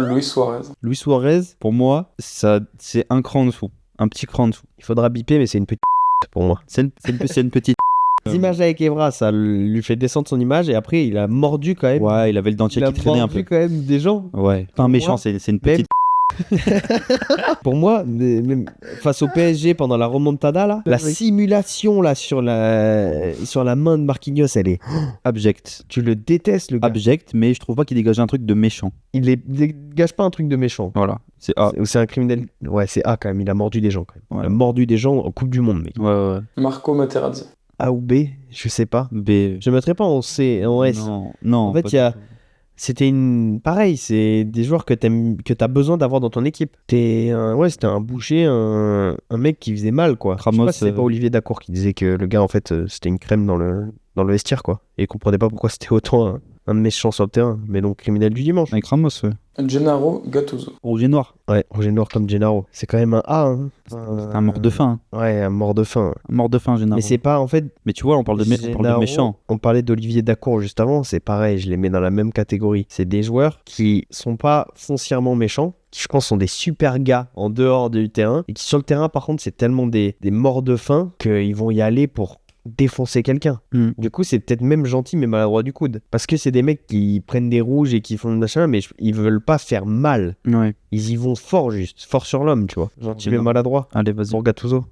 Luis Suarez. Luis Suarez, pour moi, ça, c'est un cran en dessous. Un petit cran en dessous. Il faudra biper, mais c'est une petite pour moi. C'est une petite. Les images avec Evra, ça lui fait descendre son image et après il a mordu quand même. Ouais, il avait le dentier Il a qui traînait un mordu peu. quand même des gens. Ouais, pas un Pour méchant, moi, c'est une petite. Pour moi, même face au PSG pendant la remontada là, la simulation là sur la main de Marquinhos, elle est. Abject. Tu le détestes le gars. Abject, mais je trouve pas qu'il dégage un truc de méchant. Il dégage pas un truc de méchant. Voilà, c'est A. C'est un criminel. Ouais, c'est A quand même. Il a mordu des gens quand même. Ouais. Il a mordu des gens en Coupe du Monde, mec. Ouais. Marco Materazzi. A ou B, je sais pas. B. Je mettrais pas en C, en S. Non. En fait, pas il y a. du tout. C'était pareil, c'est des joueurs que t'as besoin d'avoir dans ton équipe. C'était un boucher, un mec qui faisait mal, quoi. Ramos, Je sais pas si c'est pas Olivier Dacour qui disait que le gars, en fait, c'était une crème dans le vestiaire, quoi. Et il comprenait pas pourquoi c'était autant un méchant sur le terrain. Mais donc, criminel du dimanche. Avec Ramos, ouais. Gennaro Gattuso. Rouge et noir. Ouais, Roger Noir comme Gennaro. C'est quand même un A, hein. C'est un mort de faim. Ouais, un mort de faim. Un mort de faim, Gennaro. Mais c'est pas, en fait, Mais tu vois, on parle de Gennaro, méchant. on parlait d'Olivier Dacour juste avant, c'est pareil, je les mets dans la même catégorie. C'est des joueurs qui sont pas foncièrement méchants, qui je pense sont des super gars en dehors du terrain, et qui sur le terrain par contre c'est tellement des morts de faim qu'ils vont y aller pour défoncer quelqu'un. Du coup c'est peut-être même gentil mais maladroit du coude. Parce que c'est des mecs qui prennent des rouges et qui font machin, mais ils veulent pas faire mal. Ouais. Ils y vont fort juste, fort sur l'homme, tu vois. Gentil mais Gennaro. maladroit. Allez, vas-y. Pour Gattuso.